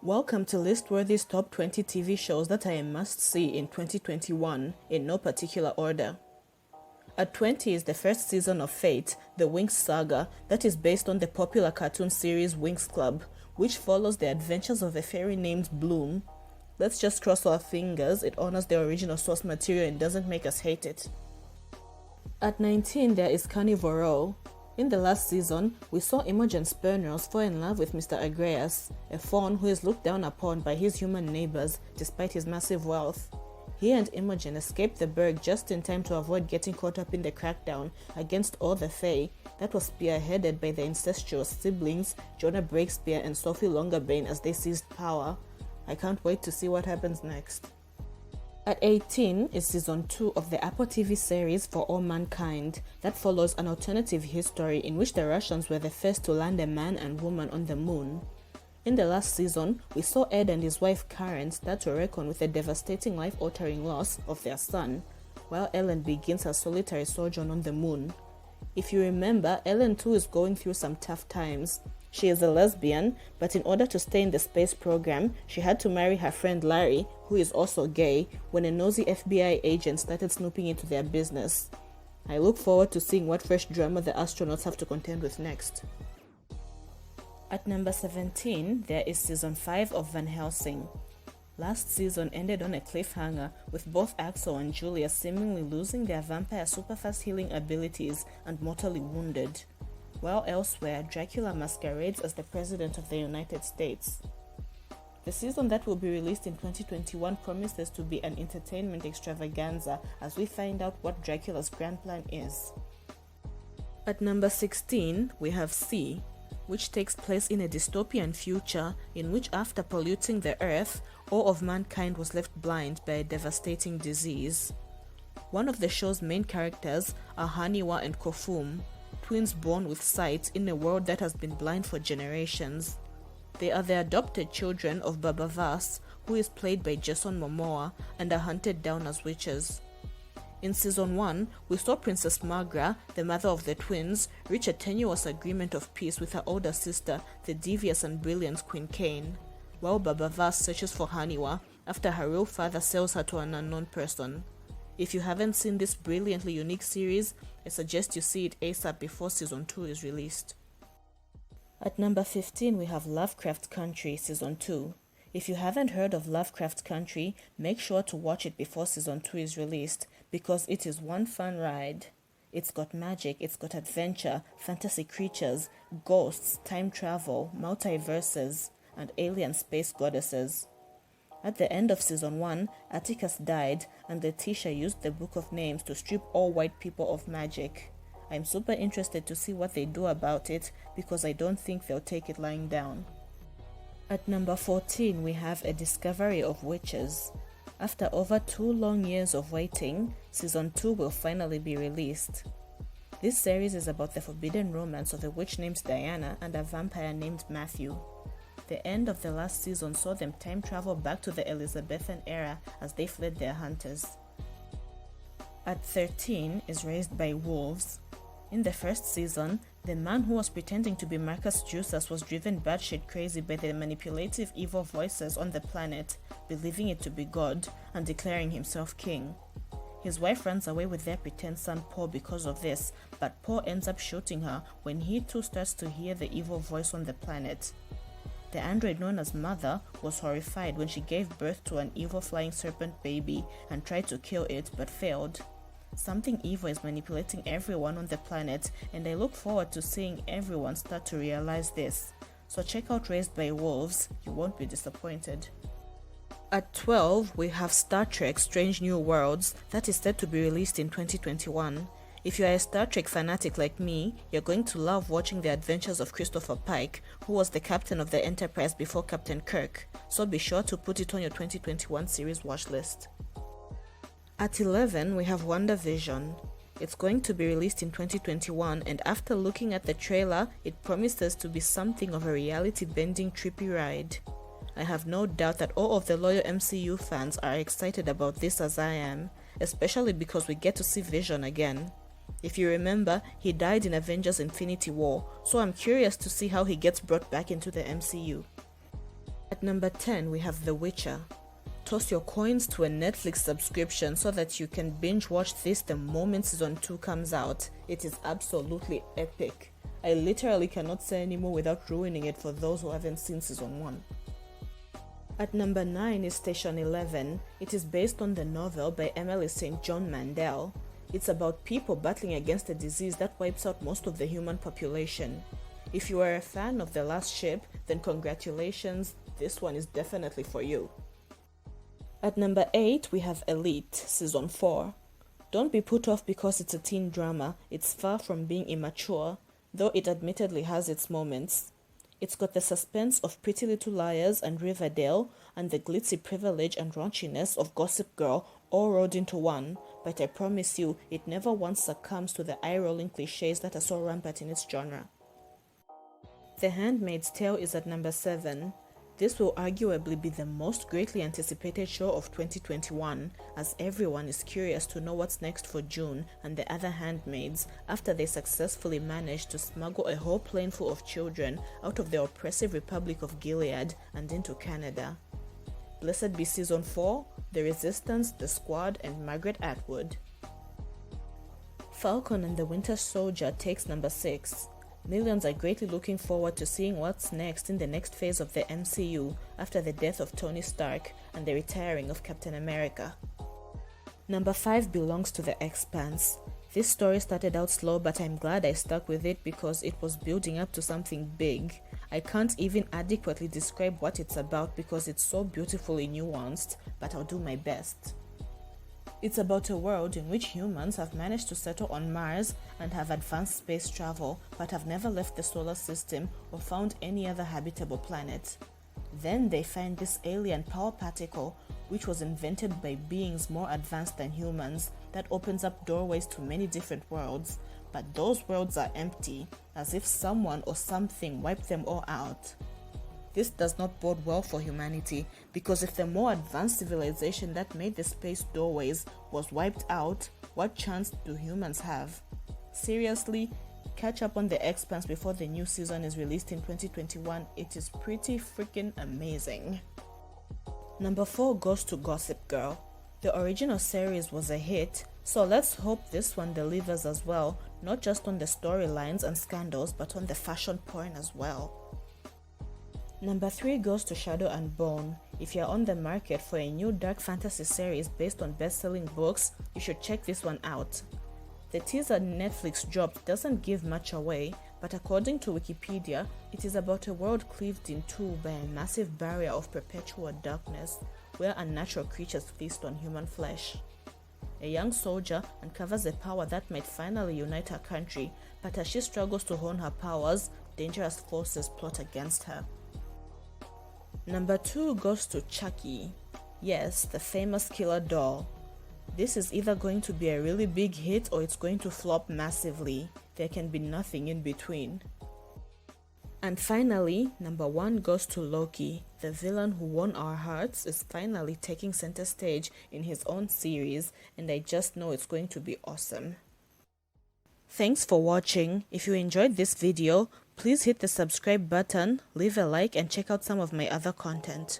Welcome to Listworthy's Top 20 TV shows that are a must-see in 2021, in no particular order. At 20 is the first season of Fate, the Winx Saga, that is based on the popular cartoon series Winx Club, which follows the adventures of a fairy named Bloom. Let's just cross our fingers it honors the original source material and doesn't make us hate it. At 19 there is Carnivore. In the last season, we saw Imogen Spurnos fall in love with Mr. Agreas, a faun who is looked down upon by his human neighbors despite his massive wealth. He and Imogen escaped the Burg just in time to avoid getting caught up in the crackdown against all the Fae that was spearheaded by the incestuous siblings Jonah Breakspear and Sophie Longerbane as they seized power. I can't wait to see what happens next. At 18 is Season 2 of the Apple TV series For All Mankind that follows an alternative history in which the Russians were the first to land a man and woman on the moon. In the last season, we saw Ed and his wife Karen start to reckon with the devastating life-altering loss of their son, while Ellen begins her solitary sojourn on the moon. If you remember, Ellen too is going through some tough times. She is a lesbian, but in order to stay in the space program, she had to marry her friend Larry, who is also gay, when a nosy FBI agent started snooping into their business. I look forward to seeing what fresh drama the astronauts have to contend with next. At number 17, there is Season 5 of Van Helsing. Last season ended on a cliffhanger, with both Axel and Julia seemingly losing their vampire super-fast healing abilities and mortally wounded, while elsewhere Dracula masquerades as the President of the United States. The season that will be released in 2021 promises to be an entertainment extravaganza as we find out what Dracula's grand plan is. At number 16, we have C, which takes place in a dystopian future in which after polluting the earth, all of mankind was left blind by a devastating disease. One of the show's main characters are Haniwa and Kofum, twins born with sight in a world that has been blind for generations. They are the adopted children of Baba Vas, who is played by Jason Momoa, and are hunted down as witches. In Season 1, we saw Princess Magra, the mother of the twins, reach a tenuous agreement of peace with her older sister, the devious and brilliant Queen Kane, while Baba Vas searches for Haniwa after her real father sells her to an unknown person. If you haven't seen this brilliantly unique series, I suggest you see it ASAP before Season 2 is released. At number 15, we have Lovecraft Country Season 2. If you haven't heard of Lovecraft Country, make sure to watch it before Season 2 is released, because it is one fun ride. It's got magic, it's got adventure, fantasy creatures, ghosts, time travel, multiverses, and alien space goddesses. At the end of Season 1, Atticus died, and Letitia used the Book of Names to strip all white people of magic. I'm super interested to see what they do about it, because I don't think they'll take it lying down. At number 14, we have A Discovery of Witches. After over 2 long years of waiting, Season 2 will finally be released. This series is about the forbidden romance of a witch named Diana and a vampire named Matthew. The end of the last season saw them time travel back to the Elizabethan era as they fled their hunters. At 13 is Raised by Wolves. In the first season, the man who was pretending to be Marcus Jusis was driven batshit crazy by the manipulative evil voices on the planet, believing it to be God and declaring himself king. His wife runs away with their pretend son Paul because of this, but Paul ends up shooting her when he too starts to hear the evil voice on the planet. The android known as Mother was horrified when she gave birth to an evil flying serpent baby and tried to kill it but failed. Something evil is manipulating everyone on the planet, and I look forward to seeing everyone start to realize this. So check out Raised by Wolves, you won't be disappointed. At 12, we have Star Trek Strange New Worlds that is set to be released in 2021. If you are a Star Trek fanatic like me, you're going to love watching the adventures of Christopher Pike, who was the captain of the Enterprise before Captain Kirk, so be sure to put it on your 2021 series watch list. At 11, we have WandaVision. It's going to be released in 2021, and after looking at the trailer, it promises to be something of a reality-bending trippy ride. I have no doubt that all of the loyal MCU fans are excited about this as I am, especially because we get to see Vision again. If you remember, he died in Avengers Infinity War, so I'm curious to see how he gets brought back into the MCU. At number 10, we have The Witcher. Toss your coins to a Netflix subscription so that you can binge watch this the moment season 2 comes out. It is absolutely epic. I literally cannot say anymore without ruining it for those who haven't seen season 1. At number 9 is Station 11. It is based on the novel by Emily St. John Mandel. It's about people battling against a disease that wipes out most of the human population. If you are a fan of The Last Ship, then congratulations, this one is definitely for you. At number 8, we have Elite, Season 4. Don't be put off because it's a teen drama. It's far from being immature, though it admittedly has its moments. It's got the suspense of Pretty Little Liars and Riverdale, and the glitzy privilege and raunchiness of Gossip Girl all rolled into one, but I promise you, it never once succumbs to the eye-rolling cliches that are so rampant in its genre. The Handmaid's Tale is at number 7. This will arguably be the most greatly anticipated show of 2021, as everyone is curious to know what's next for June and the other handmaids after they successfully managed to smuggle a whole plane full of children out of the oppressive Republic of Gilead and into Canada. Blessed be Season 4, The Resistance, The Squad, and Margaret Atwood. Falcon and the Winter Soldier takes number 6. Millions are greatly looking forward to seeing what's next in the next phase of the MCU after the death of Tony Stark and the retiring of Captain America. Number 5 belongs to The Expanse. This story started out slow, but I'm glad I stuck with it because it was building up to something big. I can't even adequately describe what it's about because it's so beautifully nuanced, but I'll do my best. It's about a world in which humans have managed to settle on Mars and have advanced space travel, but have never left the solar system or found any other habitable planet. Then they find this alien power particle, which was invented by beings more advanced than humans, that opens up doorways to many different worlds, but those worlds are empty, as if someone or something wiped them all out. This does not bode well for humanity, because if the more advanced civilization that made the space doorways was wiped out, what chance do humans have? Seriously, catch up on The Expanse before the new season is released in 2021. It is pretty freaking amazing. Number 4 goes to Gossip Girl. The original series was a hit, so let's hope this one delivers as well, not just on the storylines and scandals, but on the fashion porn as well. Number 3 goes to Shadow and Bone. If you're on the market for a new dark fantasy series based on best-selling books, you should check this one out. The teaser Netflix dropped doesn't give much away, but according to Wikipedia, it is about a world cleaved in two by a massive barrier of perpetual darkness, where unnatural creatures feast on human flesh. A young soldier uncovers a power that might finally unite her country, but as she struggles to hone her powers, dangerous forces plot against her. Number 2 goes to Chucky. Yes, the famous killer doll. This is either going to be a really big hit or it's going to flop massively. There can be nothing in between. And finally, number 1 goes to Loki. The villain who won our hearts is finally taking center stage in his own series, and I just know it's going to be awesome. Thanks for watching. If you enjoyed this video, please hit the subscribe button, leave a like, and check out some of my other content.